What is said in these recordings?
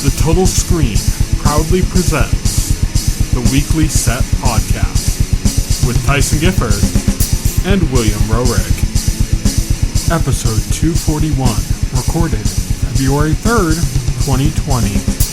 The Total Screen proudly presents the Weekly Set Podcast with Tyson Gifford and William Rohrig. Episode 241, recorded February 3rd, 2020.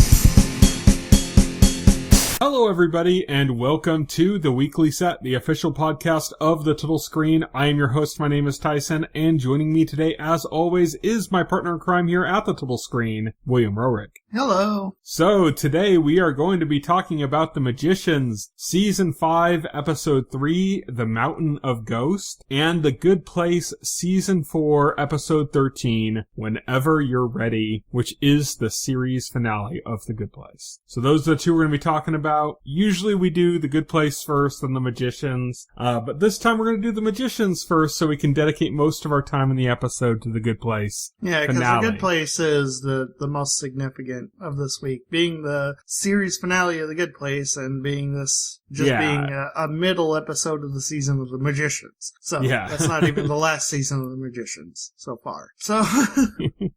Hello everybody, and welcome to the Weekly Set, the official podcast of the Total Screen. I am your host, my name is Tyson, and joining me today, as always, is my partner in crime here at the Total Screen, William Rohrig. Hello. So, today we are going to be talking about The Magicians, Season 5, Episode 3, The Mountain of Ghost, and The Good Place, Season 4, Episode 13, Whenever You're Ready, which is the series finale of The Good Place. So those are the two we're going to be talking about. Usually we do The Good Place first and The Magicians, but this time we're going to do The Magicians first so we can dedicate most of our time in the episode to The Good Place. Yeah, because The Good Place is the most significant of this week, being the series finale of The Good Place and being this being a middle episode of the season of The Magicians. So that's not even the last season of The Magicians so far. So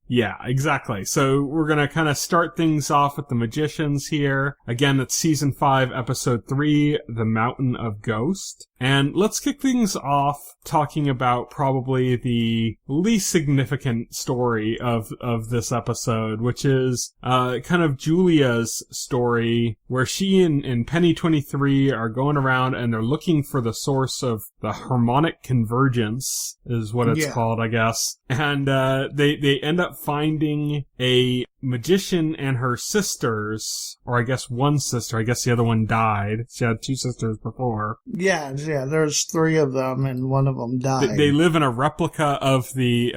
yeah, exactly. So we're going to kind of start things off with The Magicians here. Again, it's Season 5, Episode 3, The Mountain of Ghost. And let's kick things off talking about probably the least significant story of this episode, which is kind of Julia's story, where she and Penny 23 are going around and they're looking for the source of the harmonic convergence, is what it's called, I guess. And they end up finding a magician and her sisters, or I guess one sister. I guess the other one died. She had two sisters before. Yeah, there's three of them, and one of them died. They live in a replica of the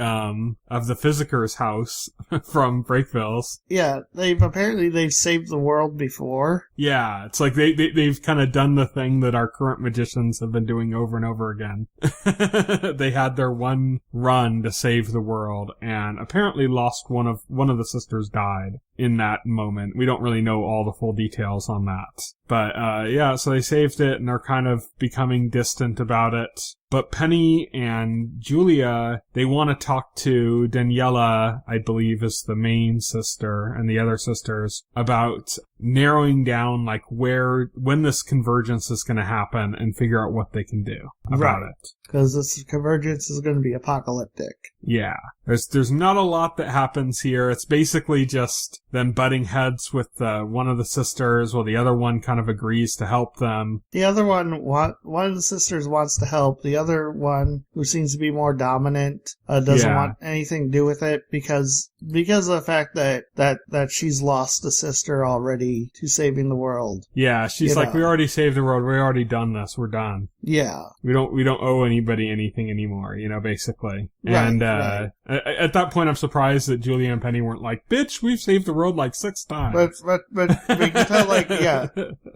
Physicker's house from Breakvilles. Yeah, they've saved the world before. Yeah, it's like they've kind of done the thing that our current magicians have been doing over and over again. They had their one run to save the world, and apparently lost one of the sisters died in that moment. We don't really know all the full details on that. But, so they saved it, and they're kind of becoming distant about it. But Penny and Julia, they want to talk to Daniela, I believe is the main sister, and the other sisters, about narrowing down, like, when this convergence is going to happen, and figure out what they can do about it. Because this convergence is going to be apocalyptic. Yeah. There's not a lot that happens here. It's basically just them butting heads with one of the sisters, while the other one kind of agrees to help them. The other one of the sisters wants to help. The other one, who seems to be more dominant, doesn't want anything to do with it because of the fact that she's lost a sister already to saving the world. Yeah, she's like, we already saved the world. We already done this. We're done. Yeah. We don't owe anybody anything anymore, basically. And at that point, I'm surprised that Julia and Penny weren't like, bitch, we've saved the world like 6 times. But we can tell, like, yeah.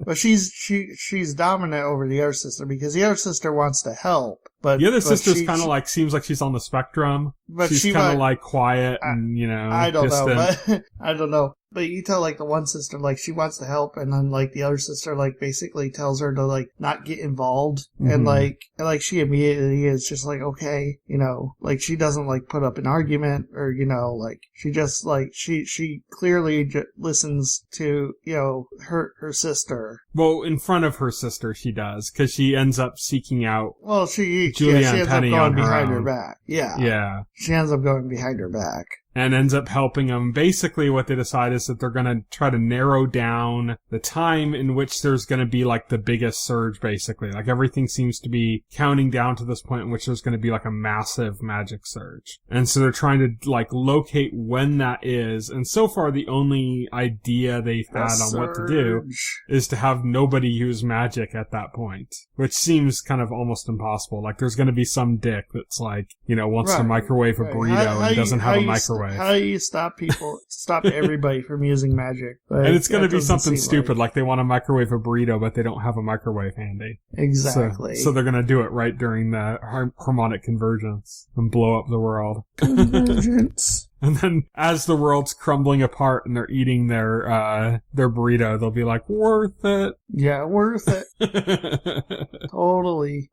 But she's dominant over the other sister because the other sister wants to help. But the other sister's kind of like, seems like she's on the spectrum. But she's kind of like quiet and, I don't distant. know, but I don't know. But you tell, like, the one sister, like, she wants to help, and then, like, the other sister, like, basically tells her to, like, not get involved. Mm-hmm. And she immediately is just like, okay, like, she doesn't, like, put up an argument, or, like, she just, like, she clearly listens to, her sister. Well, in front of her sister, she does, because she ends up seeking out Julia and Penny on her behind own. her back. Yeah. Yeah. She ends up going behind her back. And ends up helping them. Basically, what they decide is that they're going to try to narrow down the time in which there's going to be, like, the biggest surge, basically. Like, everything seems to be counting down to this point in which there's going to be, like, a massive magic surge. And so they're trying to, like, locate when that is. And so far, the only idea they've had on what to do is to have nobody use magic at that point. Which seems kind of almost impossible. Like, there's going to be some dick that's, like, wants to microwave a burrito and doesn't have a microwave. How do you stop everybody from using magic? Like, and it's going to be something stupid, like they want to microwave a burrito, but they don't have a microwave handy. Exactly. So they're going to do it right during the harmonic convergence and blow up the world. Convergence. And then as the world's crumbling apart and they're eating their burrito, they'll be like, worth it. Yeah, worth it. Totally.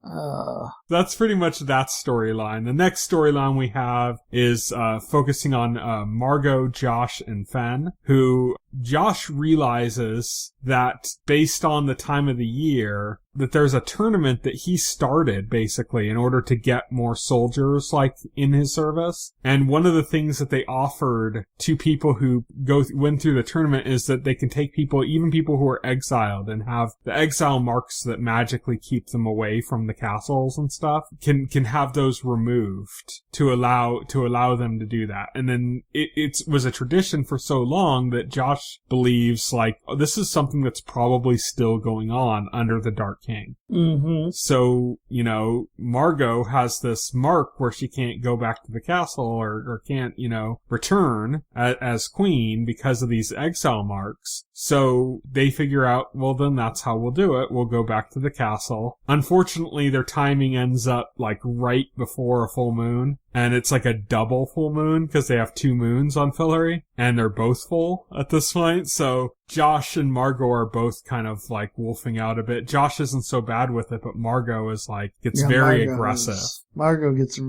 That's pretty much that storyline. The next storyline we have is focusing on Margot, Josh, and Fen, who Josh realizes that based on the time of the year, that there's a tournament that he started basically in order to get more soldiers like in his service. And one of the things that they offered to people who win through the tournament is that they can take people, even people who are exiled, and have the exile marks that magically keep them away from the castles and stuff, can have those removed to allow them to do that. And then it was a tradition for so long that Josh believes like, oh, this is something that's probably still going on under the Dark King. Mm-hmm. So, Margot has this mark where she can't go back to the castle or can't, return as queen because of these exile marks. So they figure out, well, then that's how we'll do it. We'll go back to the castle. Unfortunately, their timing ends up like right before a full moon. And it's like a double full moon because they have 2 moons on Fillory and they're both full at this point. So Josh and Margot are both kind of like wolfing out a bit. Josh isn't so bad with it, but Margot is like, gets very aggressive. Margot gets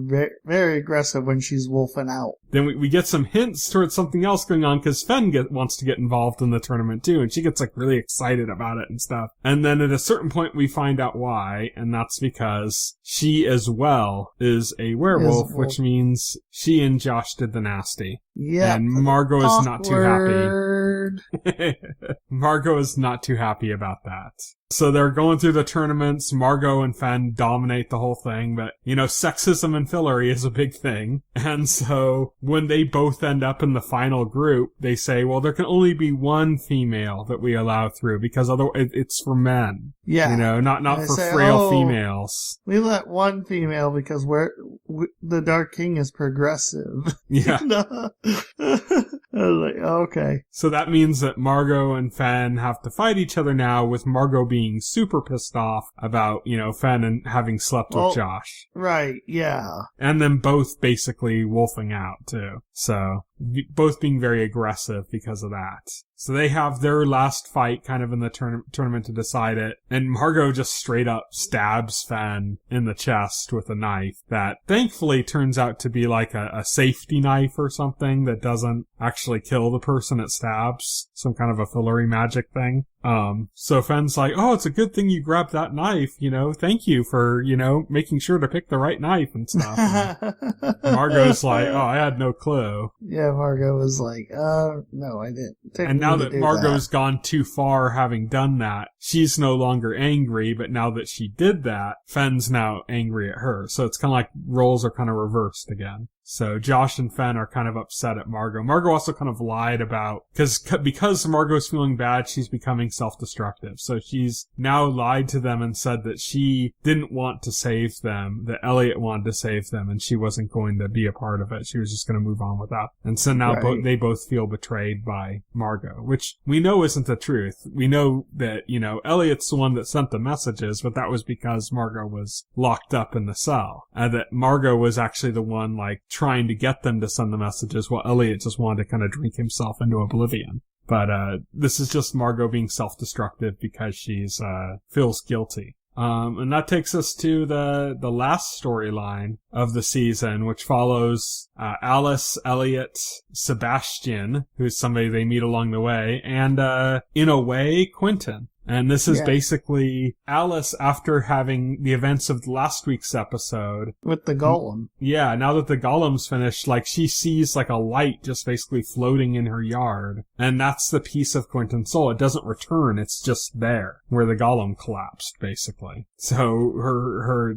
very aggressive when she's wolfing out. Then we get some hints towards something else going on because Fen wants to get involved in the tournament too, and she gets like really excited about it and stuff. And then at a certain point we find out why, and that's because she as well is a werewolf, which means she and Josh did the nasty. Yeah. And Margot is not too happy. Margot is not too happy about that. So they're going through the tournaments. Margot and Fen dominate the whole thing, but, sexism in Fillory is a big thing. And so when they both end up in the final group, they say, well, there can only be one female that we allow through because otherwise it's for men. Yeah. Not for frail females. We let one female because the Dark King is progressive. Yeah. I was like, okay. So that means that Margot and Fen have to fight each other now, with Margot being super pissed off about, Fen and having slept with Josh. Right, yeah. And then both basically wolfing out, too. So, both being very aggressive because of that. So they have their last fight kind of in the tournament to decide it. And Margot just straight up stabs Fen in the chest with a knife that thankfully turns out to be like a safety knife or something that doesn't actually kill the person it stabs. Some kind of a Fillory magic thing. So Fen's like, oh, it's a good thing you grabbed that knife, thank you for, making sure to pick the right knife and stuff. And Margot's like, oh, I had no clue. Yeah, Margot was like, no, I didn't. And now that Margot's gone too far having done that, she's no longer angry, but now that she did that, Fen's now angry at her. So it's kind of like roles are kind of reversed again. So Josh and Fen are kind of upset at Margot. Margot also kind of lied about, because Margot's feeling bad, she's becoming self-destructive. So she's now lied to them and said that she didn't want to save them, that Elliot wanted to save them, and she wasn't going to be a part of it. She was just going to move on with that. And so now they both feel betrayed by Margot, which we know isn't the truth. We know that, Elliot's the one that sent the messages, but that was because Margot was locked up in the cell. And that Margot was actually the one, like, trying to get them to send the messages while Elliot just wanted to kind of drink himself into oblivion. But this is just Margot being self-destructive because she's feels guilty. And that takes us to the last storyline of the season, which follows Alice, Elliot, Sebastian, who's somebody they meet along the way, and in a way, Quentin. And this is basically Alice after having the events of last week's episode. With the golem. Yeah, now that the golem's finished, like, she sees, like, a light just basically floating in her yard. And that's the piece of Quentin's soul. It doesn't return, it's just there, where the golem collapsed, basically. So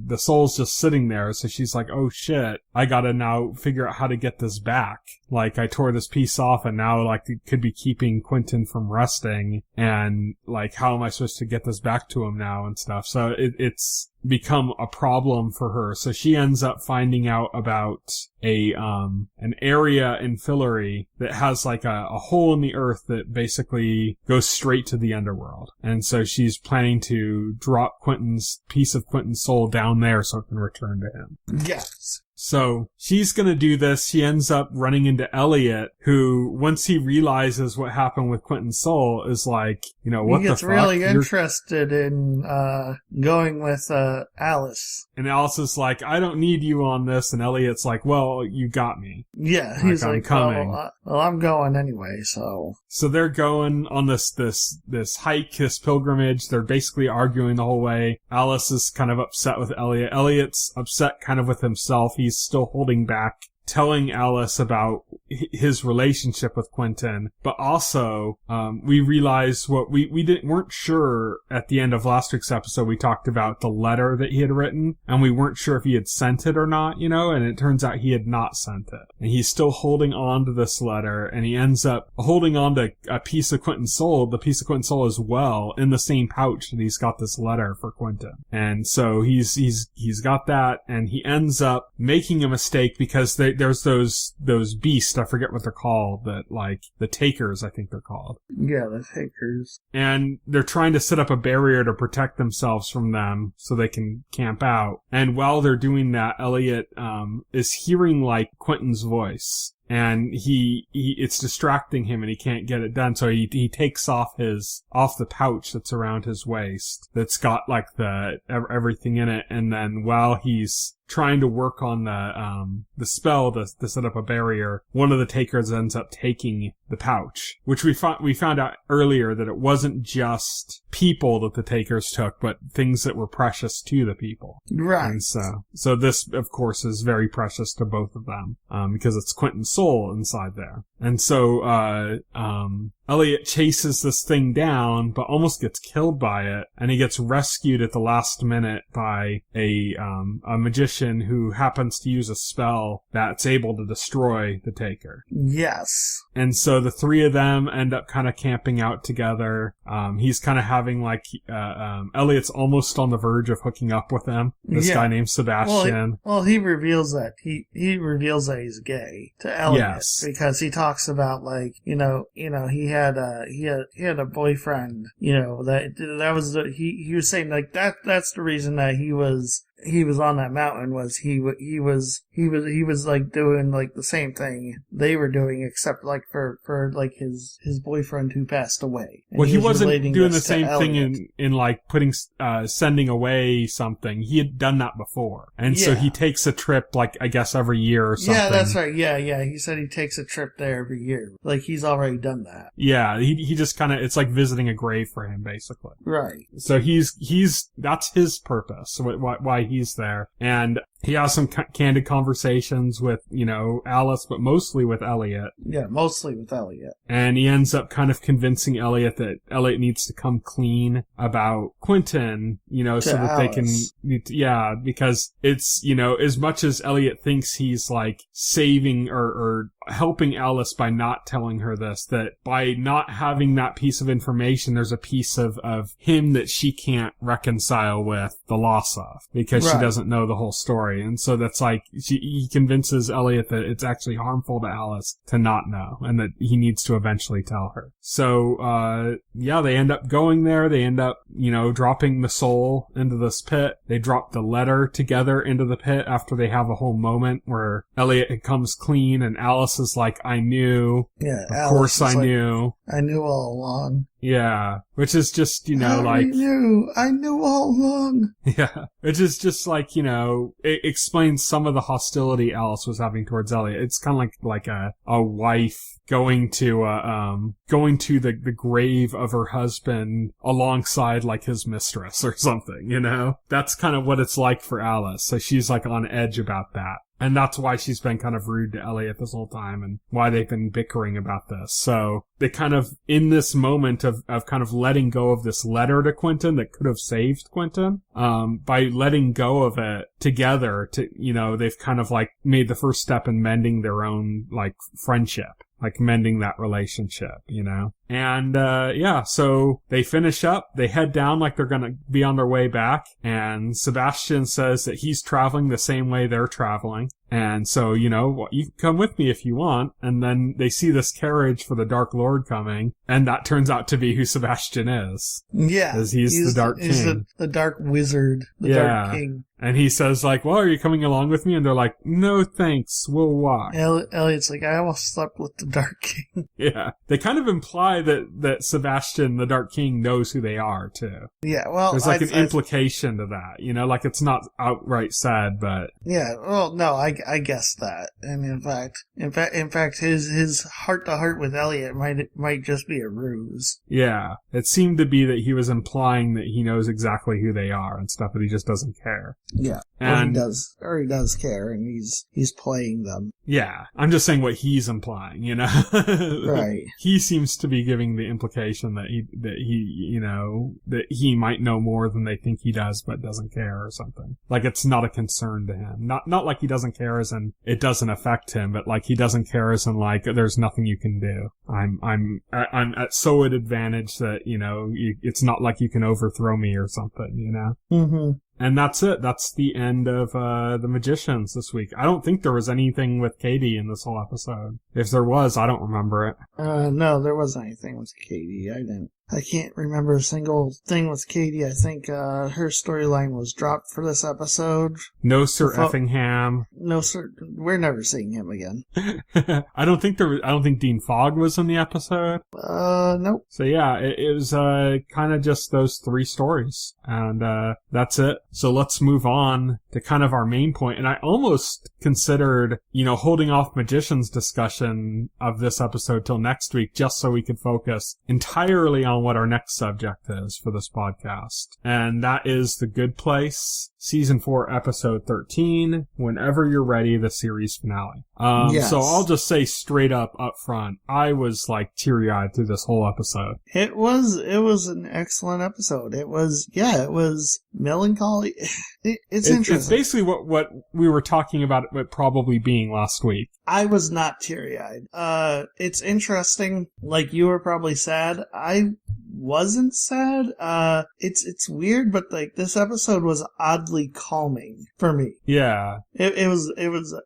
the soul's just sitting there, so she's like, oh shit, I gotta now figure out how to get this back. Like, I tore this piece off, and now, like, it could be keeping Quentin from resting, and, like, how am I supposed to get this back to him now and stuff? So it's become a problem for her. So she ends up finding out about an area in Fillory that has like a hole in the earth that basically goes straight to the underworld. And so she's planning to drop piece of Quentin's soul down there so it can return to him. Yes. So she's going to do this. She ends up running into Elliot, who, once he realizes what happened with Quentin's soul, is like, what the fuck? He gets really interested in going with Alice. And Alice is like, I don't need you on this. And Elliot's like, well, you got me. Yeah, he's I'm like, coming. well, I'm going anyway, so. So they're going on this hike, this pilgrimage. They're basically arguing the whole way. Alice is kind of upset with Elliot. Elliot's upset kind of with himself. He's still holding back, telling Alice about his relationship with Quentin, but also we realized what we weren't sure at the end of last week's episode. We talked about the letter that he had written, and we weren't sure if he had sent it or not, and it turns out he had not sent it, and he's still holding on to this letter, and he ends up holding on to a piece of Quentin's soul, the piece of Quentin's soul as well, in the same pouch that he's got this letter for Quentin. And so he's got that, and he ends up making a mistake because there's those beasts, I forget what they're called, that like the takers, I think they're called. Yeah, the takers. And they're trying to set up a barrier to protect themselves from them so they can camp out. And while they're doing that, Elliot is hearing like Quentin's voice. And it's distracting him and he can't get it done. So he takes off the pouch that's around his waist that's got like everything in it. And then while he's trying to work on the spell to set up a barrier, one of the takers ends up taking the pouch, which we found out earlier that it wasn't just people that the takers took, but things that were precious to the people. Right. And so this, of course, is very precious to both of them, because it's Quentin's soul inside there. And so, Elliot chases this thing down, but almost gets killed by it, and he gets rescued at the last minute by a magician who happens to use a spell that's able to destroy the taker. Yes. And so the three of them end up kind of camping out together. He's kind of having like, Elliot's almost on the verge of hooking up with him. This guy named Sebastian. Well, he reveals that he reveals that he's gay to Elliot. Yes. Because he talks about like, he had a boyfriend, that was he was saying like that's the reason that he was on that mountain, was he was like doing like the same thing they were doing, except like for like his boyfriend who passed away. And well, he wasn't doing the same thing Elliot. in like sending away something. He had done that before. And so he takes a trip like, I guess, every year or something. Yeah, that's right. Yeah. He said he takes a trip there every year. Like he's already done that. Yeah, he just kind of, it's like visiting a grave for him, basically. Right. So that's his purpose, why he's there. And he has some candid conversations with, Alice, but mostly with Elliot. Yeah, mostly with Elliot. And he ends up kind of convincing Elliot that Elliot needs to come clean about Quentin, so that they can, because it's, as much as Elliot thinks he's like saving or helping Alice by not telling her this, that by not having that piece of information, there's a piece of him that she can't reconcile with the loss of, because she doesn't know the whole story. And so that's like, he convinces Elliot that it's actually harmful to Alice to not know, and that he needs to eventually tell her. So, they end up going there. They end up, dropping the soul into this pit. They drop the letter together into the pit after they have a whole moment where Elliot comes clean and Alice is like, I knew. Yeah, of course I knew. I knew all along. Yeah, which is just, I knew all along. Yeah, which is just like, it explains some of the hostility Alice was having towards Elliot. It's kind of like a wife going to the grave of her husband alongside like his mistress or something, That's kind of what it's like for Alice. So she's like on edge about that. And that's why she's been kind of rude to Elliot this whole time, and why they've been bickering about this. So they kind of, in this moment of kind of letting go of this letter to Quentin that could have saved Quentin, by letting go of it together they've kind of like made the first step in mending their own like friendship. Like mending that relationship, And, so they finish up, they head down like they're gonna be on their way back, and Sebastian says that he's traveling the same way they're traveling. And so, you can come with me if you want. And then they see this carriage for the Dark Lord coming, and that turns out to be who Sebastian is. Yeah. Because he's the Dark King. He's the Dark Wizard, the Dark King. And he says, like, well, are you coming along with me? And they're like, no, thanks, we'll walk. Elliot's like, I almost slept with the Dark King. Yeah. They kind of imply that Sebastian, the Dark King, knows who they are, too. Yeah, well... There's like an implication to that, you know? Like, it's not outright said, but... Yeah, well, no, I guessed that. And in fact, his heart-to-heart with Elliot might just be a ruse. Yeah. It seemed to be that he was implying that he knows exactly who they are and stuff, but he just doesn't care. Yeah. And he does care, and he's playing them. Yeah. I'm just saying what he's implying, you know? Right. He seems to be giving the implication that he might know more than they think he does, but doesn't care or something. Like, it's not a concern to him. Not like he doesn't care as in it doesn't affect him, but like he doesn't care as in like there's nothing you can do. I'm at so at advantage that, you know, it's not like you can overthrow me or something, you know? Mm-hmm. And that's it. That's the end of the Magicians this week. I don't think there was anything with Katie in this whole episode. If there was, I don't remember it. No, there wasn't anything with Katie. I can't remember a single thing with Katie. I think her storyline was dropped for this episode. No Sir Effingham. No Sir. We're never seeing him again. I don't think Dean Fogg was in the episode. Nope. So yeah, it was kind of just those three stories, and that's it. So let's move on to kind of our main point. And I almost considered, you know, holding off Magicians discussion of this episode till next week, just so we could focus entirely on what our next subject is for this podcast. And that is The Good Place, Season 4, Episode 13, Whenever You're Ready, the series finale. Yes. So I'll just say straight up front, I was like teary-eyed through this whole episode. It was an excellent episode. It was melancholy. It's interesting. It's basically what we were talking about it probably being last week. I was not teary-eyed. It's interesting. Like, you were probably sad. I wasn't sad. It's weird, but like this episode was oddly calming for me. Yeah. It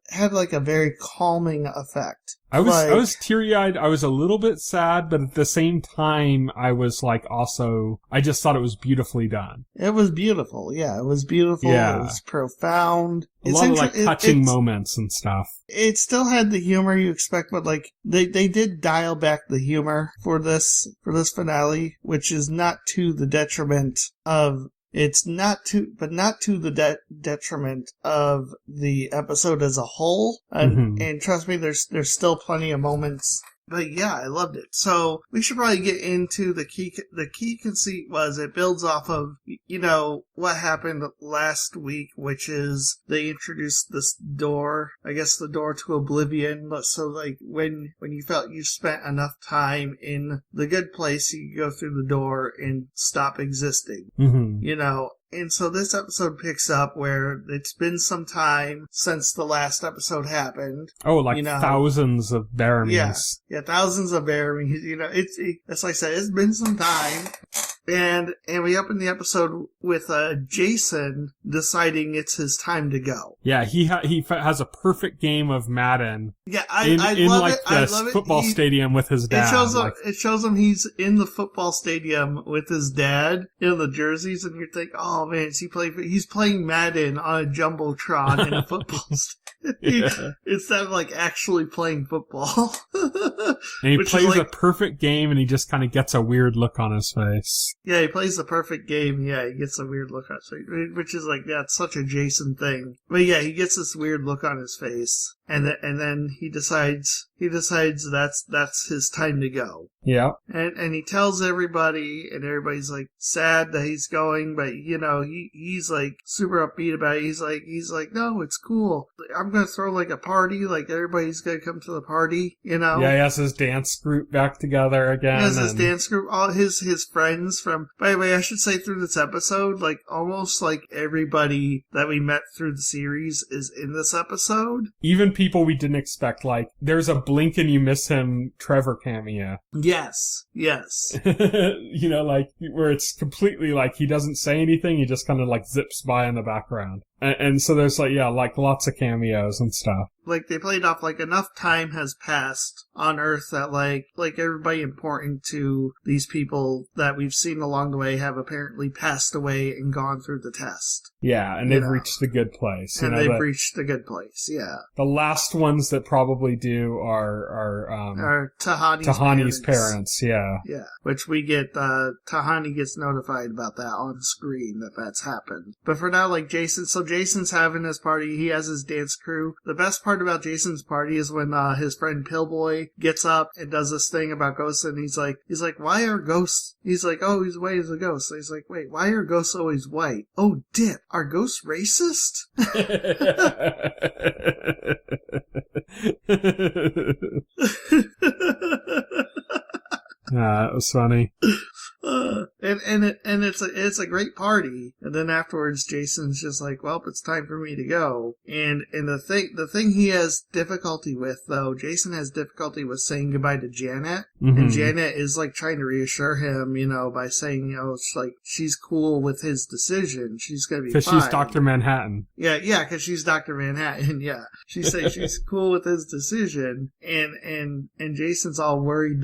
had like a very calming effect. I was teary-eyed. I was a little bit sad, but at the same time, I was like also, I just thought it was beautifully done. It was beautiful. Yeah, it was beautiful. Yeah. It was profound. A lot of like touching moments and stuff. It still had the humor you expect, but like they did dial back the humor for this finale, which is not to the detriment of. It's not to the detriment of the episode as a whole. And trust me, there's still plenty of moments. But yeah, I loved it. So we should probably get into the key conceit was it builds off of, you know, what happened last week, which is they introduced this door, I guess the door to oblivion. So like when you felt you spent enough time in the good place, you could go through the door and stop existing, you know. And so this episode picks up where it's been some time since the last episode happened. Oh, like, you know, thousands of Baramies. Yeah, thousands of Baramies. You know, it's like I said, it's been some time. And we open the episode with Jason deciding it's his time to go. Yeah, he has a perfect game of Madden. Yeah, I love it. I love it. Football stadium with his dad. It shows him he's in the football stadium with his dad in the jerseys, and you're thinking, oh man, he's playing Madden on a jumbotron in a football stadium. Instead of like actually playing football. And he plays a perfect game, and he just kind of gets a weird look on his face. Yeah, he plays the perfect game. Yeah, he gets a weird look on his face, which is like, yeah, it's such a Jason thing. But yeah, he gets this weird look on his face, and then he decides that's his time to go. Yeah. And he tells everybody, and everybody's like sad that he's going, but you know, he's like super upbeat about it. He's like, no, it's cool. I'm gonna throw like a party, like everybody's gonna come to the party, you know? Yeah, he has his dance group back together again. He has his dance group, all his friends from, by the way, I should say through this episode, like almost like everybody that we met through the series is in this episode. Even people we didn't expect, like, there's a blink and you miss him Trevor cameo. Yes. You know, like, where it's completely like he doesn't say anything, he just kind of like zips by in the background. And so there's like lots of cameos and stuff. Like, they played off, like, enough time has passed on Earth that, like everybody important to these people that we've seen along the way have apparently passed away and gone through the test. Yeah, and they've reached the good place. And they've reached the good place, yeah. The last ones that probably do are Tahani's parents, yeah. Yeah, which we get, Tahani gets notified about that on screen, that's happened. But for now, like, Jason's having his party, he has his dance crew. The best part about Jason's party is when his friend Pillboy gets up and does this thing about ghosts, and he's like, why are ghosts? He's like, oh, he's white as a ghost. So he's like, wait, why are ghosts always white? Oh, dip, are ghosts racist? It was funny. And it's a great party. And then afterwards, Jason's just like, well, it's time for me to go. And the thing he has difficulty with, though, Jason has difficulty with saying goodbye to Janet. Mm-hmm. And Janet is like trying to reassure him, by saying, it's like she's cool with his decision. She's gonna be fine. Because she's Dr. Manhattan. Yeah, because she's Dr. Manhattan. Yeah, she says she's cool with his decision, and Jason's all worried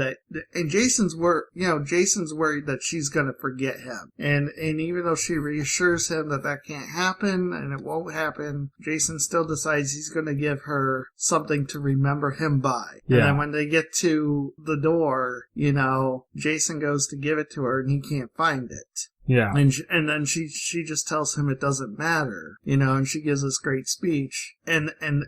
Jason's worried that she's gonna forget him, and even though she reassures him that can't happen and it won't happen, Jason still decides he's gonna give her something to remember him by. Yeah. And then when they get to the door, Jason goes to give it to her and he can't find it. Yeah. And then she just tells him it doesn't matter, and she gives this great speech. And then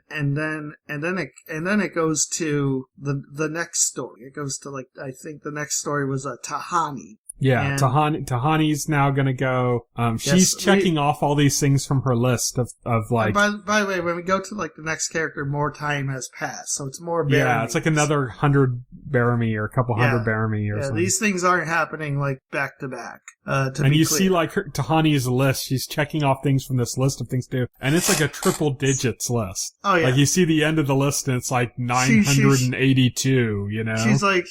it goes to the next story. It goes to, like, I think the next story was Tahani. Yeah, Tahani's now gonna go. She's checking off all these things from her list of like. By the way, when we go to, like, the next character, more time has passed, so it's more. Yeah, it's like another 100 Baramy or a couple hundred Baramy or something. These things aren't happening, like, back to back. And you see, like, Tahani's list. She's checking off things from this list of things to do, and it's like a triple digits list. Oh yeah. Like, you see the end of the list, and it's like 982. She's like,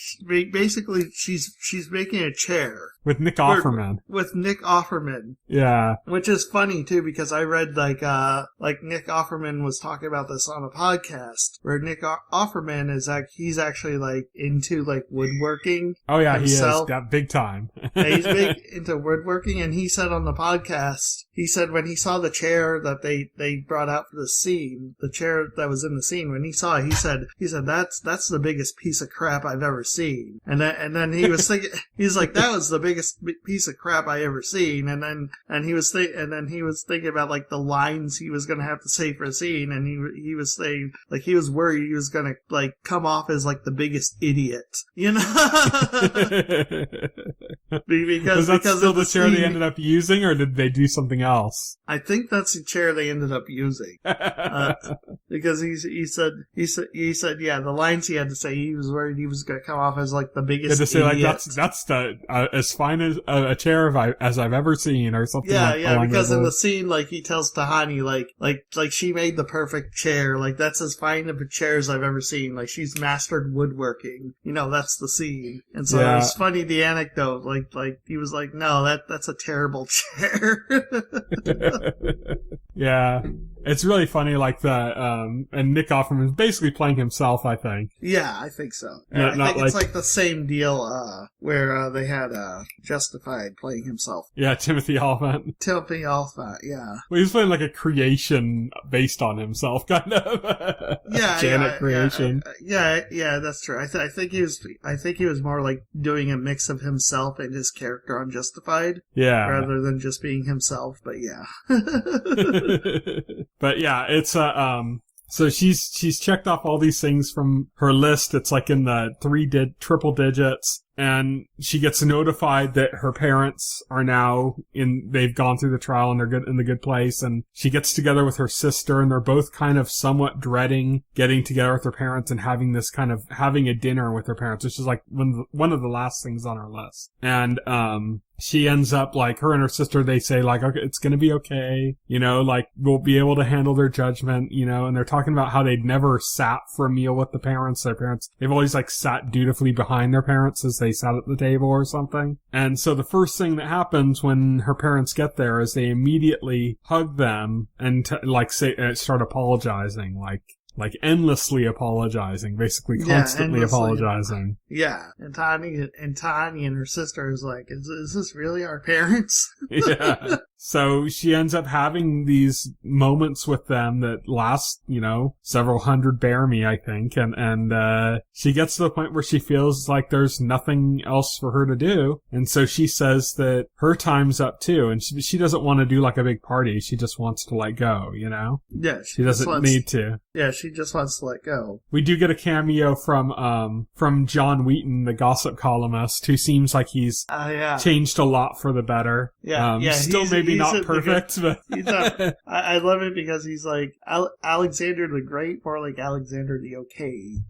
basically, she's making a chair. With Nick Offerman. With Nick Offerman. Yeah. Which is funny, too, because I read, like Nick Offerman was talking about this on a podcast, where Nick Offerman is, like, he's actually, like, into, like, woodworking. Oh, yeah, himself. He is. Big time. Yeah, he's big into woodworking, and he said on the podcast, when he saw the chair that they brought out for the scene, the chair that was in the scene, when he saw it, he said, that's the biggest piece of crap I've ever seen. And then he was thinking, he's like, that was the biggest piece of crap I ever seen. And he was thinking about, like, the lines he was gonna have to say for a scene, and he was saying, like, he was worried he was gonna, like, come off as, like, the biggest idiot, because still the chair they ended up using, or did they do something else? I think that's the chair they ended up using. Because he said, yeah, the lines he had to say, he was worried he was going to come off as, like, the biggest idiot. Say, like, that's the, as fine as a chair as I've ever seen, or something like that. Yeah, because in the scene, like, he tells Tahani, like, she made the perfect chair. Like, that's as fine of a chair as I've ever seen. Like, she's mastered woodworking. That's the scene. And so it was funny, the anecdote, like, he was like, no, that's a terrible chair. Yeah. It's really funny, like, and Nick Offerman's basically playing himself, I think. Yeah, I think so. I think it's like the same deal, where, they had, Justified playing himself. Yeah, Timothy Olyphant, yeah. Well, he was playing, like, a creation based on himself, kind of. Yeah, Janet creation. Yeah, that's true. I think he was more like doing a mix of himself and his character on Justified. Yeah. Rather than just being himself, but yeah. But yeah, it's so she's checked off all these things from her list. It's like in the triple digits. And she gets notified that her parents are now they've gone through the trial and they're in the good place. And she gets together with her sister, and they're both kind of somewhat dreading getting together with their parents and having a dinner with their parents, which is like one of the last things on our list. And, she ends up, like, her and her sister, they say, like, okay, it's gonna be okay, like, we'll be able to handle their judgment, and they're talking about how they'd never sat for a meal with the parents. They've always, like, sat dutifully behind their parents as they sat at the table or something. And so the first thing that happens when her parents get there is they immediately hug them and start apologizing, like endlessly apologizing, basically constantly apologizing. Yeah, and Tanya and her sister is like, is this really our parents? Yeah. So she ends up having these moments with them that last, several hundred bear me, I think. And she gets to the point where she feels like there's nothing else for her to do. And so she says that her time's up too. And she doesn't want to do like a big party. She just wants to let go, Yeah. She doesn't need to. Yeah, she just wants to let go. We do get a cameo from John Wheaton, the gossip columnist, who seems like he's changed a lot for the better. Yeah. Still maybe not perfect, but I love it because he's like Alexander the Great, more like Alexander the Okay.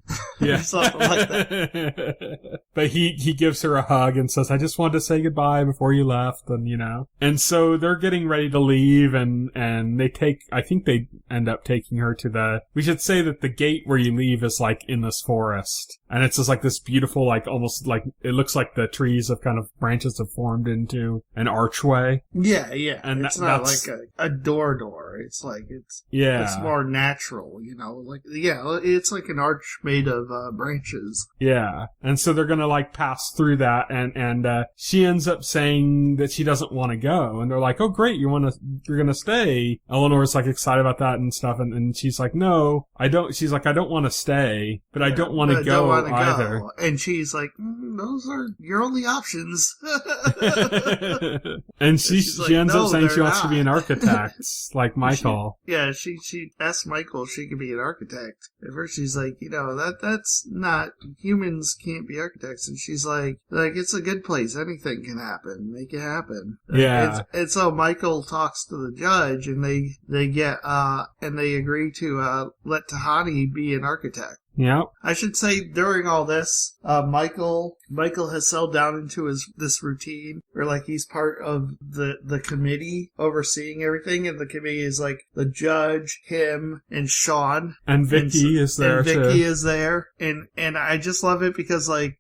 Yeah. Something like that. But he gives her a hug and says, I just wanted to say goodbye before you left, and And so they're getting ready to leave, and I think they end up taking her to we should say that the gate where you leave is like in this forest. And it's just like this beautiful, like almost like, it looks like the trees have kind of branches have formed into an archway. Yeah. And it's not like a door. It's like, it's more natural, it's like an arch made of branches. Yeah. And so they're gonna like pass through that, and she ends up saying that she doesn't want to go. And they're like, oh great, you're gonna stay. Eleanor's like excited about that and stuff, and she's like, no, I don't. She's like, I don't want to stay, but I don't want to go either. And she's like, those are your only options. And she ends up saying she wants to be an architect, like Michael. She asked Michael if she could be an architect. At first she's like, that's not, humans can't be architects. And she's like, it's a good place. Anything can happen. Make it happen. Yeah. And so Michael talks to the judge, and they get, and they agree to, let Tahani be an architect. Yep. I should say during all this, Michael has settled down into this routine where like he's part of the committee overseeing everything, and the committee is like the judge, him, and Sean. And Vicky is there too. And Vicky is there. And I just love it because like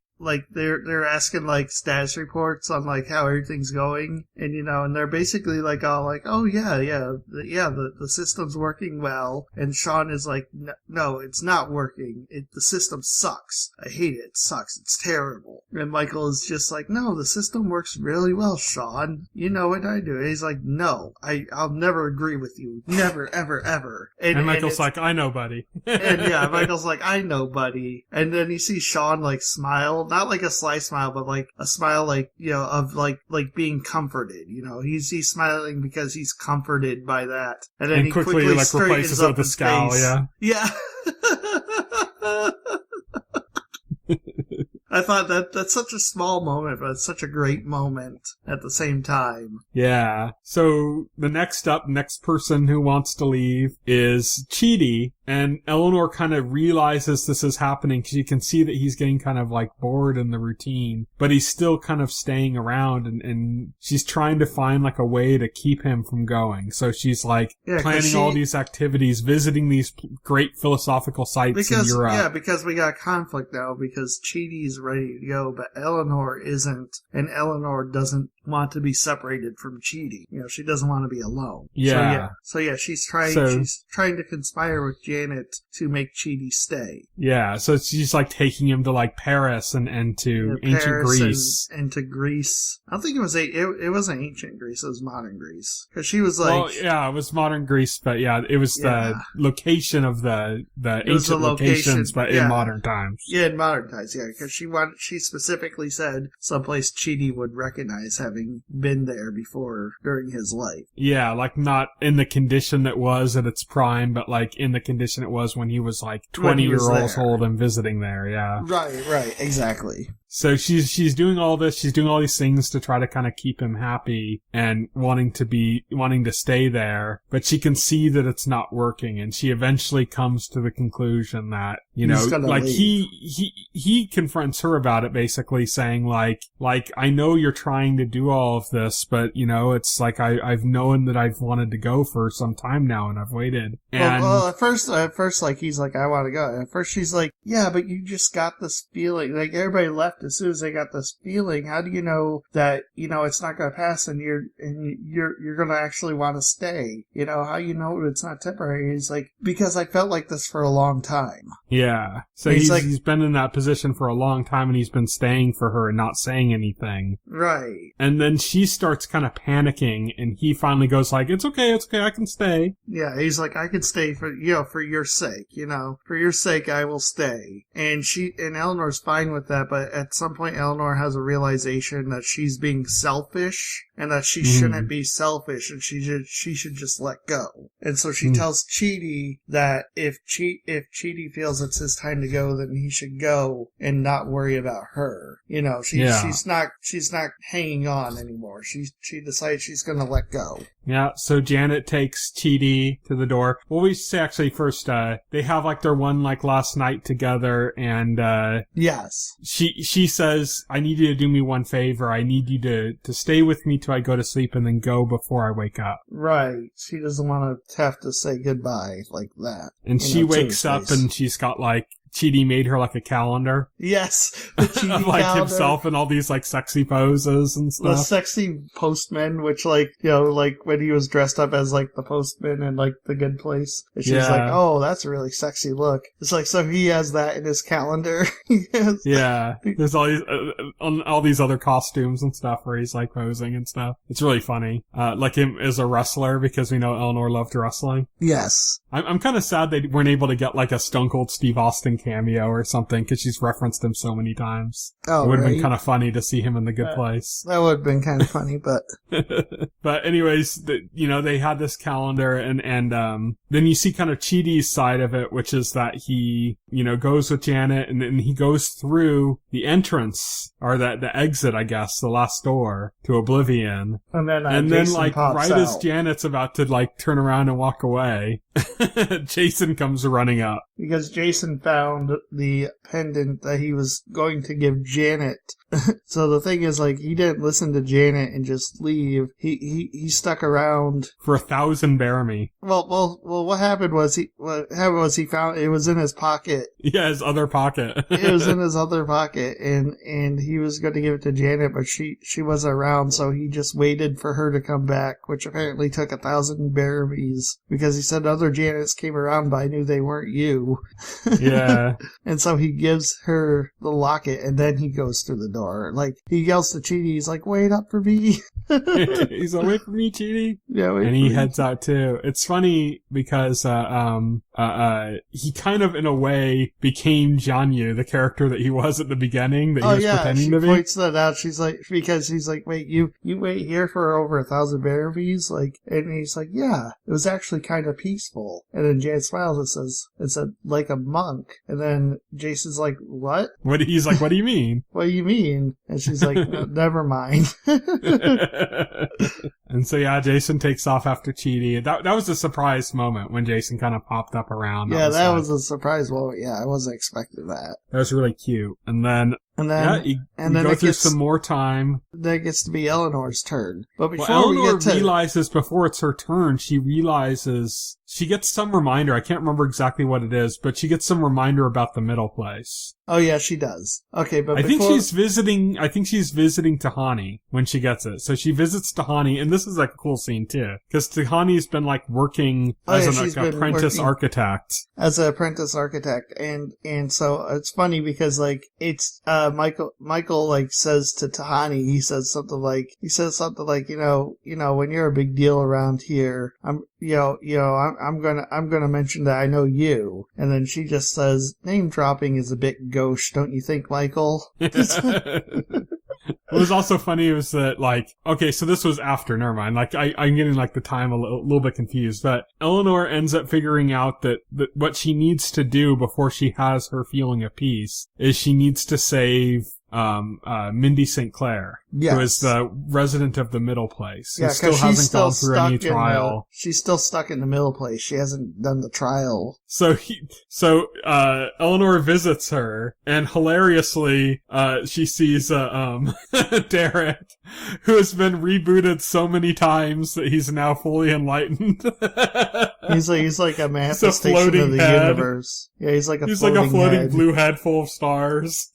they're asking like status reports on like how everything's going, and and they're basically like all like, oh the system's working well, and Sean is like, no, it's not working, the system sucks, I hate it sucks, it's terrible. And Michael is just like, no, the system works really well, Sean, you know what I do. And he's like, no, I'll never agree with you, never ever ever. And Michael's like, I know, buddy. And Michael's like, I know, buddy. And then you see Sean like smile, not like a sly smile, but like a smile like, of like being comforted, he's smiling because he's comforted by that. And then he quickly like replaces it with a scowl. Face. Yeah. I thought that's such a small moment, but it's such a great moment at the same time. Yeah. So the next person who wants to leave is Chidi, and Eleanor kind of realizes this is happening because you can see that he's getting kind of like bored in the routine, but he's still kind of staying around, and she's trying to find like a way to keep him from going. So she's like planning all these activities, visiting these great philosophical sites in Europe. Yeah, because we got conflict now because Chidi's ready to go, but Eleanor isn't, and Eleanor doesn't want to be separated from Chidi. She doesn't want to be alone. Yeah. So she's trying to conspire with Janet to make Chidi stay. Yeah, so she's like taking him to like Paris and to ancient Greece. And to Greece. I don't think it wasn't ancient Greece, it was modern Greece. Because she was like... Well, yeah, it was modern Greece, but yeah, it was the location of the ancient locations, but in modern times. Yeah, in modern times, yeah, because she specifically said someplace Chidi would recognize having been there before during his life. Yeah, like not in the condition that was at its prime, but like in the condition it was when he was like 20 years old and visiting there, yeah. Right, exactly. So she's doing all this, she's doing all these things to try to kind of keep him happy and wanting to stay there, but she can see that it's not working, and she eventually comes to the conclusion that, like he confronts her about it, basically saying like, I know you're trying to do all of this, but it's like I've known that I've wanted to go for some time now, and I've waited. And well, at first, like he's like, I want to go. And at first she's like, yeah, but you just got this feeling, like everybody left as soon as they got this feeling, how do you know that, it's not going to pass and you're going to actually want to stay? How you know it's not temporary? He's like, because I felt like this for a long time. Yeah. So he's been in that position for a long time, and he's been staying for her and not saying anything. Right. And then she starts kind of panicking, and he finally goes like, it's okay, I can stay. Yeah, he's like, I can stay for your sake, for your sake, I will stay. And Eleanor's fine with that, but at some point, Eleanor has a realization that she's being selfish, and that she shouldn't be selfish, and she should just let go. And so she tells Chidi that if Chidi feels it's his time to go, then he should go and not worry about her. She's not hanging on anymore. She decides she's going to let go. Yeah, so Janet takes Chidi to the door. Well, we say actually first, they have like their one like last night together, and yes, she says, I need you to do me one favor. I need you to stay with me till I go to sleep and then go before I wake up. Right. She doesn't want to have to say goodbye like that. And she wakes up and she's got like, Chidi made her like a calendar. Yes, the Chidi of, like calendar. Himself in all these like sexy poses and stuff. The sexy postman, which like when he was dressed up as like the postman in like The Good Place, and she's like, "Oh, that's a really sexy look." It's like, so he has that in his calendar. Yeah, there's all these other costumes and stuff where he's like posing and stuff. It's really funny. Like him as a wrestler, because we know Eleanor loved wrestling. Yes. I'm kind of sad they weren't able to get like a Stone Cold Steve Austin cameo or something, because she's referenced him so many times. Oh, it would have been kind of funny to see him in The Good Place. That would have been kind of funny, but... But anyways, they had this calendar, and then you see kind of Chidi's side of it, which is that he, goes with Janet, and then he goes through the entrance, or the exit, I guess, the last door to Oblivion. And then like, right out. as Janet's about to, like, turn around and walk away, Jason comes running up. Because Jason found the pendant that he was going to give Janet. So the thing is, like, he didn't listen to Janet and just leave. He stuck around for 1,000 Baramy. Well, what happened was he found it was in his pocket. Yeah, his other pocket. It was in his other pocket, and he was going to give it to Janet, but she wasn't around, so he just waited for her to come back, which apparently took 1,000 Baramies, because he said other Janets came around, but I knew they weren't you. Yeah. And so he gives her the locket, and then he goes through the door. Like, he yells to Chidi, he's like, wait up for me. He's like, wait for me, Chidi. Yeah, and he heads out too. It's funny because he kind of in a way became Jianyu, the character that he was at the beginning, that he was pretending to be. She points that out. She's like, because he's like, wait, you wait here for over 1,000 Baramies? Like, and he's like, yeah, it was actually kind of peaceful. And then Jan smiles and said, like a monk. And then Jason's like, what? He's like, what do you mean? What do you mean? And she's like, no, never mind. And so, yeah, Jason takes off after Chidi. That was a surprise moment when Jason kind of popped up around. Yeah, that was a surprise moment. Yeah, I wasn't expecting that. That was really cute. And then you go through some more time. Then it gets to be Eleanor's turn. But before Eleanor realizes, before it's her turn, she realizes she gets some reminder. I can't remember exactly what it is, but she gets some reminder about the middle place. Oh yeah, she does. Okay, but I think she's visiting Tahani when she gets it. So she visits Tahani, and this is like a cool scene too, because Tahani's been like working as an apprentice architect. As an apprentice architect, and so it's funny because like it's Michael like says to Tahani, he says something like when you're a big deal around here, I'm gonna mention that I know you, and then she just says, name dropping is a bit gauche, don't you think, Michael? What was also funny was that, like, okay, so this was after, never mind. Like, I'm getting, like, the time a little bit confused, but Eleanor ends up figuring out that what she needs to do before she has her feeling of peace is she needs to save Mindy St. Clair, who is the resident of the middle place. Yeah, still hasn't gone through any trial. She's still stuck in the middle place. She hasn't done the trial. So Eleanor visits her, and hilariously, she sees, Derek, who has been rebooted so many times that he's now fully enlightened. He's like a manifestation of the universe. Yeah, he's like a floating blue head full of stars.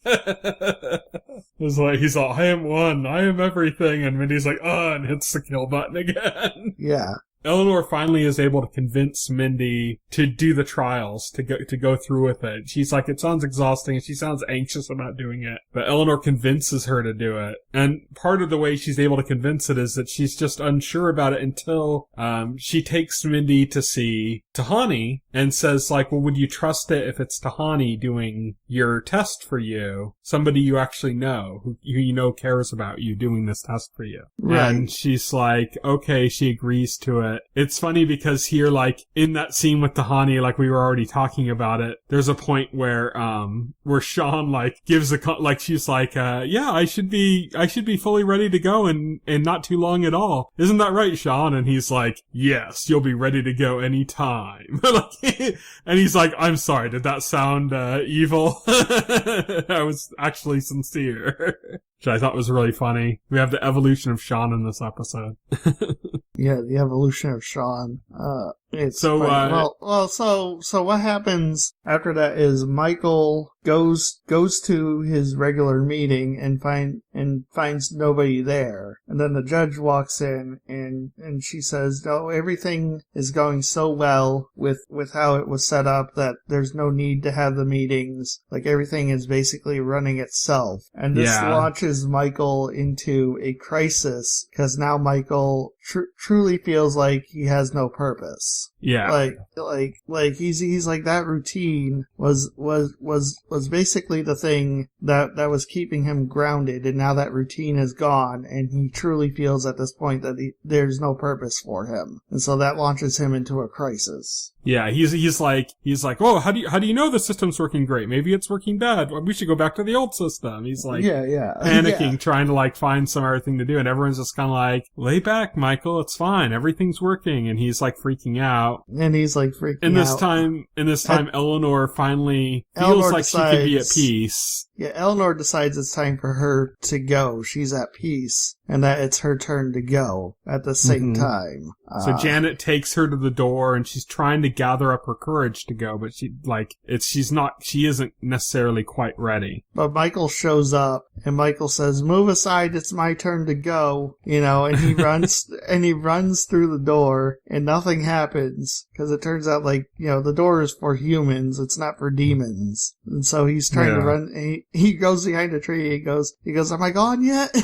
It's like, he's like, I am one, I am everything, and Mindy's like, and hits the kill button again. Yeah. Eleanor finally is able to convince Mindy to do the trials, to go through with it. She's like, it sounds exhausting, and she sounds anxious about doing it. But Eleanor convinces her to do it. And part of the way she's able to convince it is that she's just unsure about it until she takes Mindy to see Tahani and says, like, well, would you trust it if it's Tahani doing your test for you? Somebody you actually know, who you know cares about you doing this test for you. Right. And she's like, okay, she agrees to it. It's funny because here, like, in that scene with Tahani, like we were already talking about it, there's a point where Sean, like, gives she's like, yeah, I should be fully ready to go in not too long at all. Isn't that right, Sean? And he's like, yes, you'll be ready to go anytime. And he's like, I'm sorry, did that sound, evil? I was actually sincere. Which I thought was really funny. We have the evolution of Sean in this episode. Yeah, the evolution of Sean. It's so, so what happens after that is Michael goes to his regular meeting and finds nobody there. And then the judge walks in and she says, no, everything is going so well with how it was set up that there's no need to have the meetings. Like, everything is basically running itself. And this launches Michael into a crisis, because now Michael truly feels like he has no purpose. Yeah. Like he's like, that routine was basically the thing that was keeping him grounded, and now that routine is gone, and he truly feels at this point that there's no purpose for him. And so that launches him into a crisis. Yeah, he's like, oh, how do you know the system's working great? Maybe it's working bad. We should go back to the old system. He's like, panicking, trying to like find some other thing to do, and everyone's just kind of like, lay back, Michael, it's fine, everything's working, and he's like freaking out. And he's like freaking out. In this time, Eleanor finally feels like she could be at peace. Yeah, Eleanor decides it's time for her to go. She's at peace, and that it's her turn to go at the same time. So Janet takes her to the door, and she's trying to gather up her courage to go, but she isn't necessarily quite ready. But Michael shows up, and Michael says, move aside, it's my turn to go, and he runs through the door, and nothing happens, because it turns out, like, the door is for humans, it's not for demons. And so he's trying to run, he goes behind a tree, he goes, am I gone yet?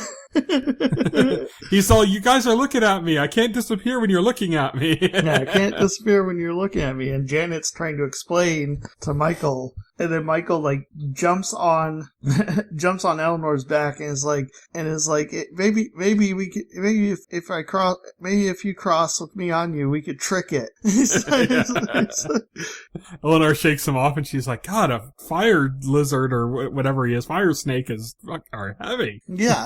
He's all, you guys are looking at me. I can't disappear when you're looking at me. Yeah, I can't disappear when you're looking at me. And Janet's trying to explain to Michael. And then Michael, like, jumps on Eleanor's back and is like, maybe if you cross with me on you, we could trick it. Eleanor shakes him off and she's like, God, a fire lizard or whatever he is, fire snake are heavy. Yeah,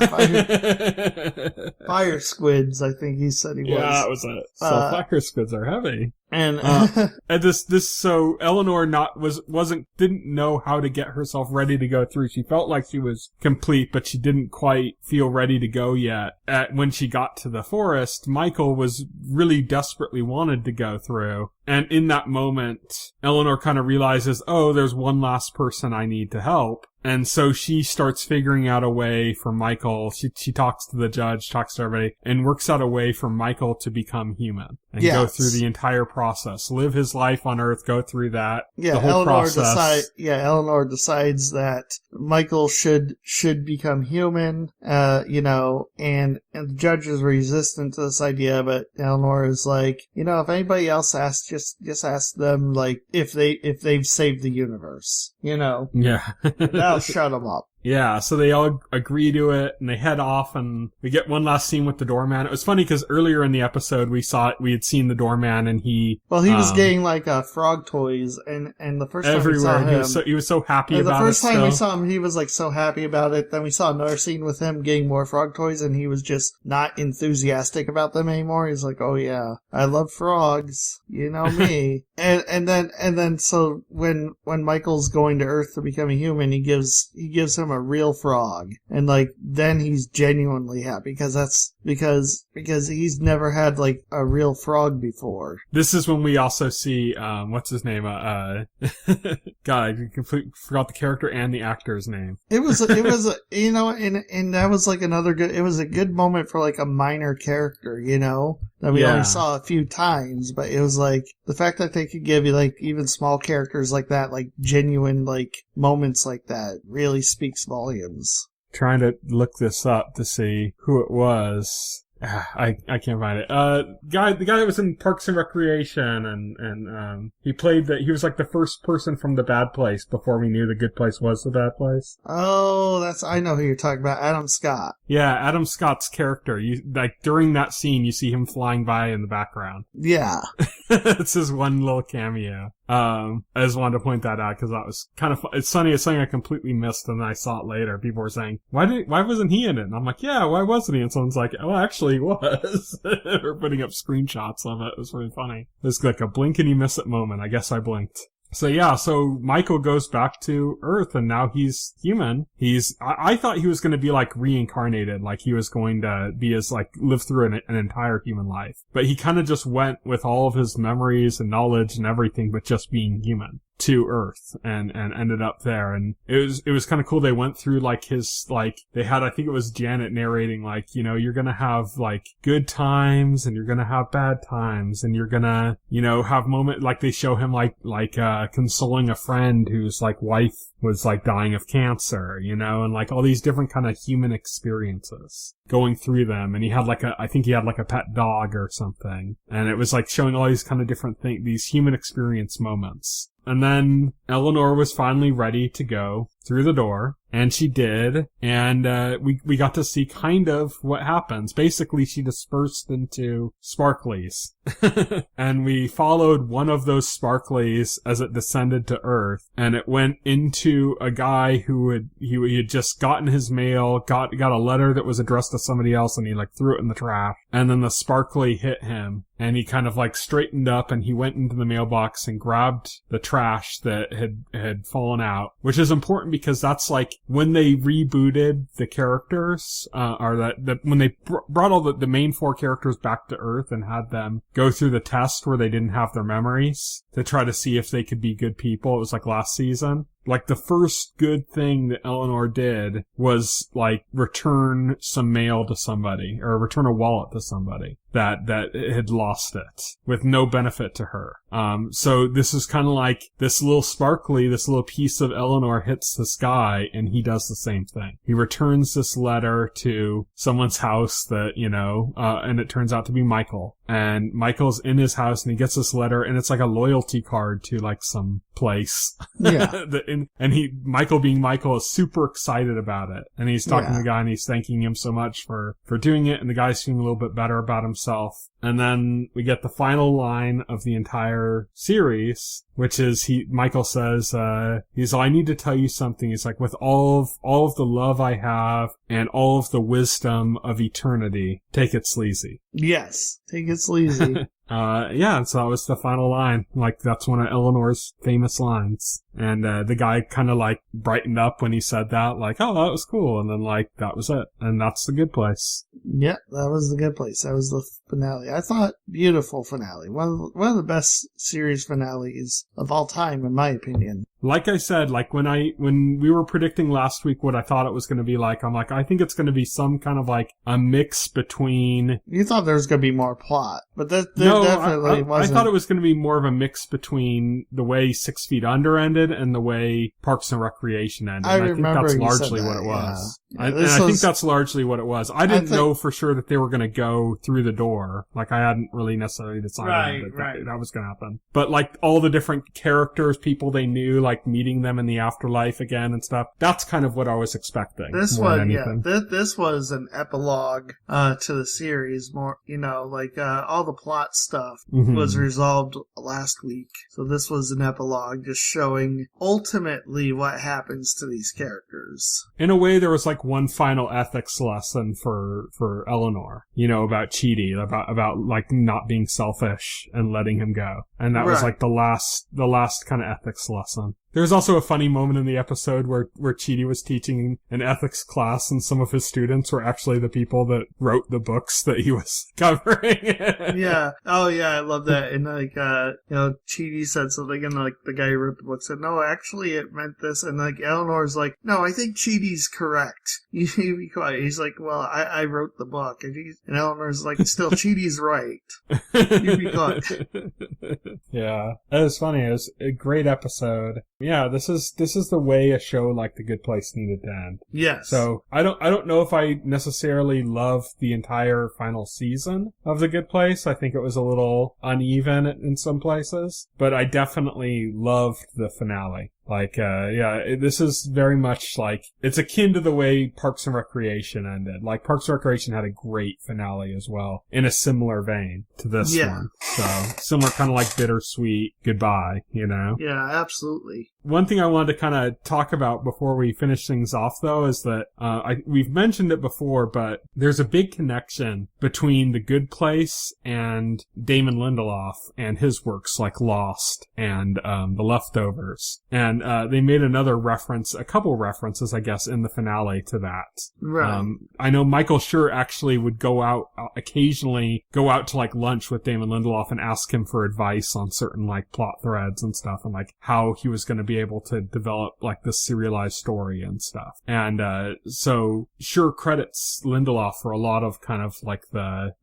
fire squids, I think he said he was. Yeah, that was it. So fire squids are heavy. And so Eleanor didn't know how to get herself ready to go through. She felt like she was complete, but she didn't quite feel ready to go yet. When she got to the forest, Michael was really desperately wanted to go through. And in that moment, Eleanor kind of realizes, oh, there's one last person I need to help. And so she starts figuring out a way for Michael. She talks to the judge, talks to everybody, and works out a way for Michael to become human and go through the entire process, live his life on Earth, go through that. Yeah, the whole process. Eleanor decides that Michael should become human, and the judge is resistant to this idea, but Eleanor is like, if anybody else asks, just ask them, like, if they've saved the universe, Yeah. That'll shut them up. Yeah, so they all agree to it, and they head off, and we get one last scene with the doorman. It was funny, because earlier in the episode, we had seen the doorman, and he was getting, like, frog toys, and the first time we saw him... He was so happy about it. The first time we saw him, he was, like, so happy about it. Then we saw another scene with him getting more frog toys, and he was just not enthusiastic about them anymore. He's like, oh yeah, I love frogs. You know me. and then so when Michael's going to Earth to become a human, he gives him him a real frog. And, like, then he's genuinely happy, because he's never had, like, a real frog before. This is when we also see, what's his name? God, I completely forgot the character and the actor's name. It was, you know, and that was, like, it was a good moment for, like, a minor character, you know, that we only saw a few times, but it was, like, the fact that they could give you, like, even small characters like that, like, genuine, like, moments like that really speaks volumes. Trying to look this up to see who it was. I can't find it. The guy that was in Parks and Recreation, and he was like the first person from The Bad Place before we knew The Good Place was The Bad Place. Oh, I know who you're talking about, Adam Scott. Yeah, Adam Scott's character. During that scene, you see him flying by in the background. Yeah. It's his one little cameo. I just wanted to point that out because that was kind of fun. It's funny. It's something I completely missed, and then I saw it later. People were saying, why wasn't he in it? And I'm like, yeah, why wasn't he? And someone's like, oh, actually he was. We're putting up screenshots of it. It was really funny. It was like a blink and you miss it moment. I guess I blinked. So Michael goes back to Earth and now he's human. I thought he was going to be like reincarnated, like he was going to be live through an entire human life. But he kind of just went with all of his memories and knowledge and everything, but just being human to Earth and ended up there. And it was kind of cool. They went through they had, I think it was Janet narrating, like, you know, you're going to have like good times and you're going to have bad times and you're going to, you know, have moment, like they show him consoling a friend whose like wife was like dying of cancer, you know, and like all these different kind of human experiences going through them. And I think he had like a pet dog or something. And it was like showing all these kind of different things, these human experience moments. And then Eleanor was finally ready to go through the door, and she did, and we got to see kind of what happens. Basically, she dispersed into sparklies, and we followed one of those sparklies as it descended to Earth, and it went into a guy who had just gotten his mail, got a letter that was addressed to somebody else, and he like threw it in the trash, and then the sparkly hit him, and he kind of like straightened up, and he went into the mailbox and grabbed the trash that had fallen out, which is important because that's like when they rebooted the characters, when they brought all the main four characters back to Earth and had them go through the test where they didn't have their memories to try to see if they could be good people. It was like last season. Like the first good thing that Eleanor did was like return some mail to somebody or return a wallet to somebody that had lost it with no benefit to her. So this is kind of like this little piece of Eleanor hits this guy and he does the same thing. He returns this letter to someone's house that, you know, and it turns out to be Michael. And Michael's in his house and he gets this letter and it's like a loyalty card to like some place. Yeah. Michael being Michael is super excited about it. And he's talking to the guy and he's thanking him so much for doing it. And the guy's feeling a little bit better about himself. And then we get the final line of the entire series, which is Michael says, I need to tell you something. He's like, with all of the love I have and all of the wisdom of eternity, take it sleazy. Yes, take it sleazy. So that was the final line. Like, that's one of Eleanor's famous lines. And, the guy kind of like brightened up when he said that, like, oh, that was cool. And then like, that was it. And that's The Good Place. Yeah, that was The Good Place. That was the finale. I thought beautiful finale. One of the best series finales of all time, in my opinion. Like I said, like when we were predicting last week what I thought it was going to be like, I'm like, I think it's going to be some kind of like a mix between. You thought there was going to be more plot, but there definitely wasn't. I thought it was going to be more of a mix between the way 6 Feet Under ended and the way Parks and Recreation ended. I think that's largely what it was. Yeah. I think that's largely what it was. I didn't know for sure that they were going to go through the door. Like, I hadn't really necessarily decided that was going to happen. But like all the different characters, people they knew, like meeting them in the afterlife again and stuff. That's kind of what I was expecting. This was an epilogue to the series. More, you know, like all the plot stuff was resolved last week. So this was an epilogue, just showing ultimately what happens to these characters. In a way, there was like one final ethics lesson for Eleanor, you know, about Chidi, about like not being selfish and letting him go. And that was like the last kind of ethics lesson. There's also a funny moment in the episode where Chidi was teaching an ethics class and some of his students were actually the people that wrote the books that he was covering. Yeah. Oh, yeah, I love that. And, like, Chidi said something, and, like, the guy who wrote the book said, no, actually it meant this. And, like, Eleanor's like, no, I think Chidi's correct. You be quiet. He's like, well, I wrote the book. And Eleanor's like, still, Chidi's right. You be quiet. Yeah. It was funny. It was a great episode. Yeah, this is the way a show like The Good Place needed to end. Yes. So I don't know if I necessarily love the entire final season of The Good Place. I think it was a little uneven in some places, but I definitely loved the finale. Like, this is very much like, it's akin to the way Parks and Recreation ended. Like, Parks and Recreation had a great finale as well, in a similar vein to this one. So, similar kind of like bittersweet goodbye, you know? Yeah, absolutely. One thing I wanted to kind of talk about before we finish things off, though, is that we've mentioned it before, but there's a big connection between The Good Place and Damon Lindelof and his works like Lost and The Leftovers. And they made a couple references, I guess, in the finale to that. Right. I know Michael Schur actually would occasionally go out to like lunch with Damon Lindelof and ask him for advice on certain like plot threads and stuff, and like how he was going to be able to develop like this serialized story and stuff. And so Schur credits Lindelof for a lot of kind of like that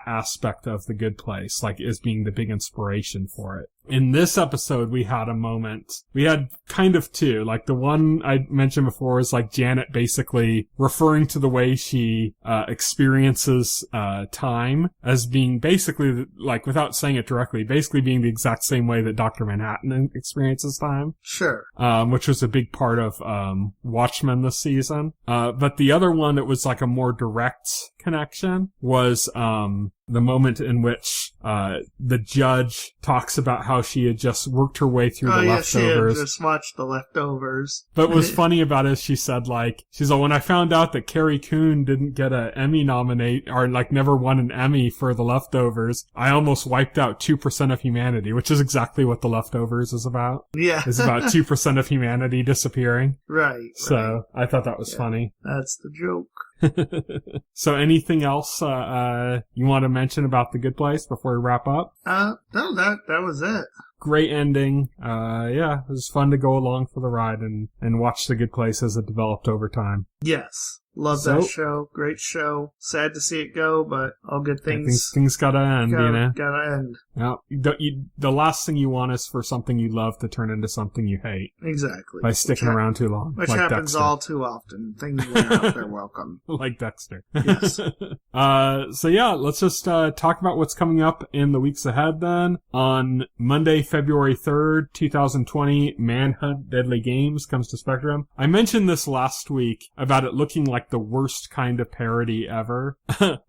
aspect of The Good Place, like as being the big inspiration for it. In this episode, we had a moment. We had kind of two. Like the one I mentioned before is like Janet basically referring to the way she experiences time as being basically, like without saying it directly, basically being the exact same way that Dr. Manhattan experiences time. Sure. Which was a big part of Watchmen this season. But the other one that was like a more direct connection was the moment in which the judge talks about how she had just worked her way through the leftovers. She had just watched The Leftovers. But what was funny about it is she's like, when I found out that Carrie Coon didn't get an Emmy or like never won an Emmy for The Leftovers, I almost wiped out 2% of humanity, which is exactly what The Leftovers is about. Yeah. It's about 2% of humanity disappearing. Right. So I thought that was funny. That's the joke. So anything else you want to mention about The Good Place before we wrap up? No, that was it. Great ending. It was fun to go along for the ride and watch The Good Place as it developed over time. Yes. Love that show. Great show. Sad to see it go, but all good things. Things gotta end, you know? Gotta end. Now, the last thing you want is for something you love to turn into something you hate. Exactly. By sticking around too long. Which like happens Dexter. all too often. Things wear out their welcome. Like Dexter. Yes. So yeah, let's just talk about what's coming up in the weeks ahead then. On Monday, February 3rd, 2020, Manhunt Deadly Games comes to Spectrum. I mentioned this last week about it looking like the worst kind of parody ever.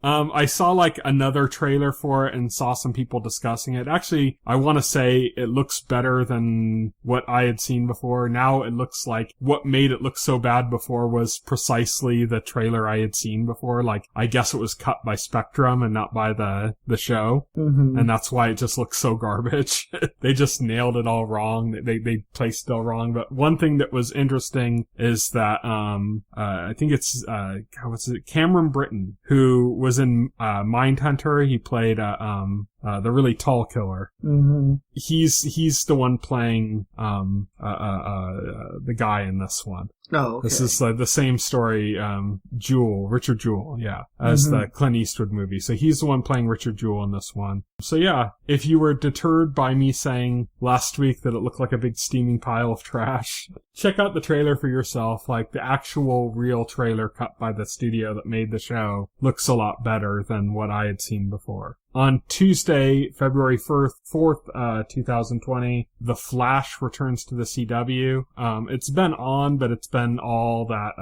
I saw like another trailer for it and saw some people discussing it. Actually, I want to say it looks better than what I had seen before. Now it looks like what made it look so bad before was precisely the trailer I had seen before. Like, I guess it was cut by Spectrum and not by the show. Mm-hmm. And that's why it just looks so garbage. They just nailed it all wrong. They placed it all wrong. But one thing that was interesting is that, I think it's, Cameron Britton, who was in Mindhunter. He played the really tall killer. Mm-hmm. He's the one playing the guy in this one. Oh, okay. This is the same story, Richard Jewell, as the Clint Eastwood movie. So he's the one playing Richard Jewell in this one. So yeah, if you were deterred by me saying last week that it looked like a big steaming pile of trash, check out the trailer for yourself. Like, the actual real trailer cut by the studio that made the show looks a lot better than what I had seen before. On Tuesday, February 4th, 2020, The Flash returns to the CW. It's been on, but it's been all that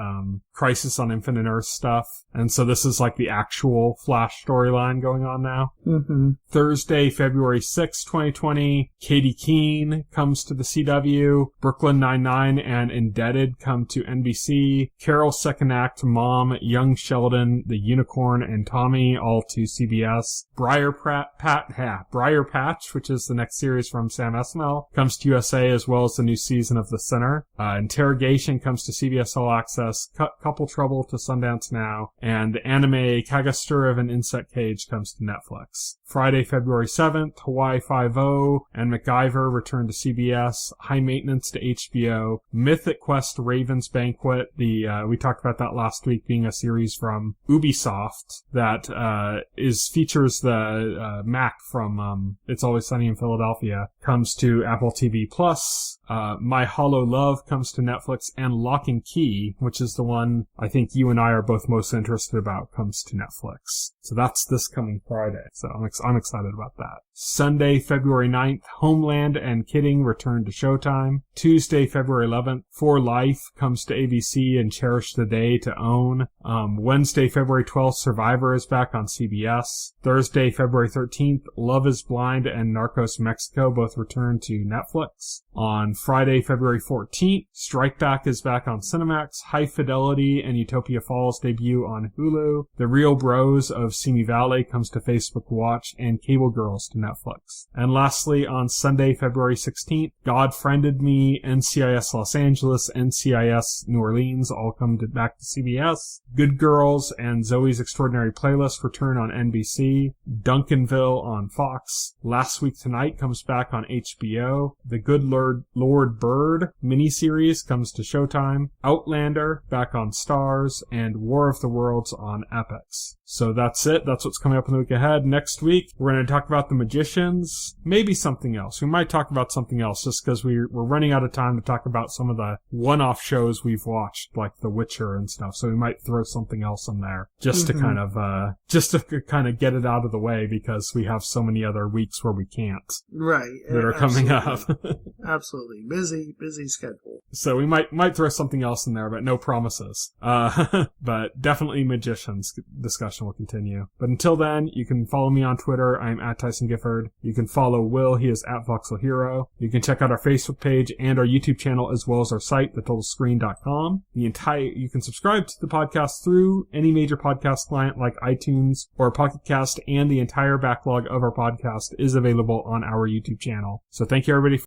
Crisis on Infinite Earth stuff. And so this is like the actual Flash storyline going on now. Mm-hmm. Thursday, February 6th, 2020, Katie Keene comes to the CW. Brooklyn Nine-Nine and Indebted come to NBC. Carol's Second Act, Mom, Young Sheldon, The Unicorn, and Tommy, all to CBS. Briar Briar Patch, which is the next series from Sam Esmail, comes to USA, as well as the new season of The Sinner. Interrogation comes to CBS All Access. Couple Trouble to Sundance Now. And the anime Kagasura of an Insect Cage comes to Netflix. Friday, February 7th, Hawaii Five-0 and MacGyver return to CBS. High Maintenance to HBO. Mythic Quest Raven's Banquet. We talked about that last week, being a series from Ubisoft that features the Mac from It's Always Sunny in Philadelphia, comes to Apple TV Plus. My Hollow Love comes to Netflix, and Lock and Key, which is the one I think you and I are both most interested about, comes to Netflix. So that's this coming Friday. So I'm excited about that. Sunday, February 9th, Homeland and Kidding return to Showtime. Tuesday, February 11th, For Life comes to ABC and Cherish the Day to OWN. Wednesday, February 12th, Survivor is back on CBS. Thursday, February 13th, Love is Blind and Narcos Mexico both return to Netflix. On Friday, February 14th, Strike Back is back on Cinemax. High Fidelity and Utopia Falls debut on Hulu. The Real Bros of Simi Valley comes to Facebook Watch, and Cable Girls to Netflix. And lastly, on Sunday, February 16th, God Friended Me, NCIS Los Angeles, NCIS New Orleans all come back to CBS. Good Girls and Zoe's Extraordinary Playlist return on NBC. Duncanville on Fox. Last Week Tonight comes back on HBO. The Good Lord Bird miniseries comes to Showtime. Outlander back on Starz, and War of the Worlds on Epix. So that's it. That's what's coming up in the week ahead. Next week, we're going to talk about The Magicians, maybe something else. We might talk about something else just because we're running out of time to talk about some of the one-off shows we've watched, like The Witcher and stuff. So we might throw something else in there just to kind of get it out of the way, because we have so many other weeks where we can't. Right. That are coming up. Absolutely. Busy schedule. So we might throw something else in there, but no promises. But definitely Magicians discussion will continue. But until then, you can follow me on Twitter. I'm at Tyson Gifford. You can follow Will. He is at Voxel Hero. You can check out our Facebook page and our YouTube channel, as well as our site, thetotalscreen.com. You can subscribe to the podcast through any major podcast client like iTunes or Pocket Cast, and the entire backlog of our podcast is available on our YouTube channel. So thank you, everybody,